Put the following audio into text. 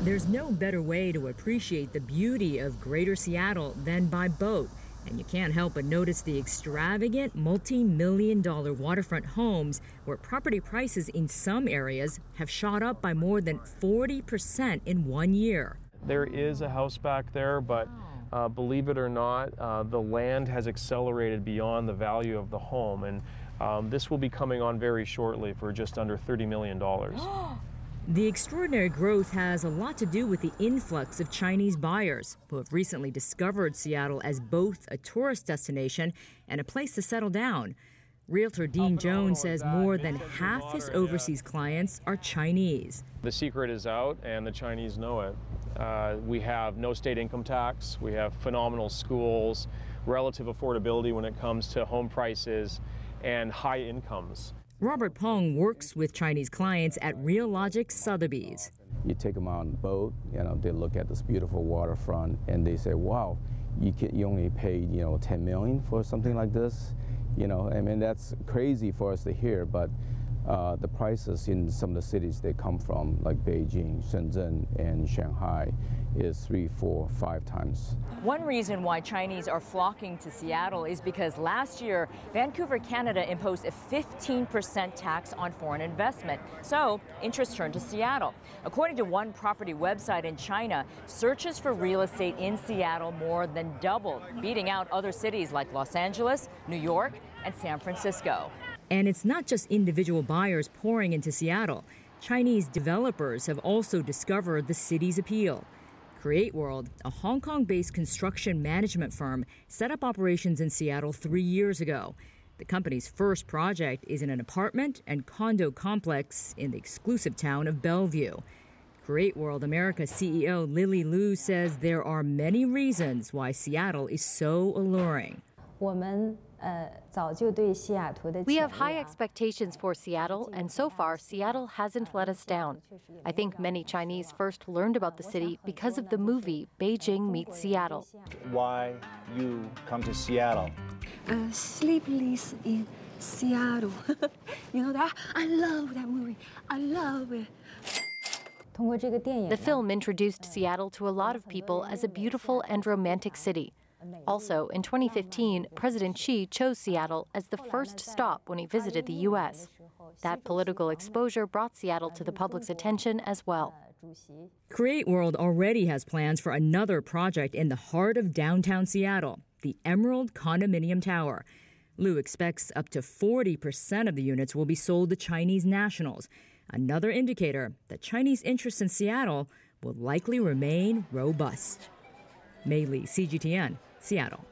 There's no better way to appreciate the beauty of Greater Seattle than by boat. And you can't help but notice the extravagant multi-million-dollar waterfront homes where property prices in some areas have shot up by more than 40% in 1 year. There is a house back there, but believe it or not, the land has accelerated beyond the value of the home. And this will be coming on very shortly for just under $30 million. The extraordinary growth has a lot to do with the influx of Chinese buyers who have recently discovered Seattle as both a tourist destination and a place to settle down. Realtor Dean Jones says more than half his overseas clients are Chinese. The secret is out, and the Chinese know it. We have no state income tax. We have phenomenal schools, relative affordability when it comes to home prices, and high incomes. Robert Pong works with Chinese clients at RealLogic Sotheby's. You take them on a boat, they look at this beautiful waterfront, and they say, wow, you only paid, $10 million for something like this. That's crazy for us to hear, but the prices in some of the cities they come from, like Beijing, Shenzhen, and Shanghai, is 3, 4, 5 times. One reason why Chinese are flocking to Seattle is because last year, Vancouver, Canada imposed a 15% tax on foreign investment. So interest turned to Seattle. According to one property website in China, searches for real estate in Seattle more than doubled, beating out other cities like Los Angeles, New York, and San Francisco. And it's not just individual buyers pouring into Seattle. Chinese developers have also discovered the city's appeal. Create World, a Hong Kong-based construction management firm, set up operations in Seattle 3 years ago. The company's first project is in an apartment and condo complex in the exclusive town of Bellevue. Create World America CEO Lily Liu says there are many reasons why Seattle is so alluring. We have high expectations for Seattle, and so far, Seattle hasn't let us down. I think many Chinese first learned about the city because of the movie Beijing Meets Seattle. Why you come to Seattle? Sleepless in Seattle. That? I love that movie. I love it. The film introduced Seattle to a lot of people as a beautiful and romantic city. Also, in 2015, President Xi chose Seattle as the first stop when he visited the U.S. That political exposure brought Seattle to the public's attention as well. Create World already has plans for another project in the heart of downtown Seattle, the Emerald Condominium Tower. Liu expects up to 40% of the units will be sold to Chinese nationals, another indicator that Chinese interest in Seattle will likely remain robust. Mei Li, CGTN, Seattle.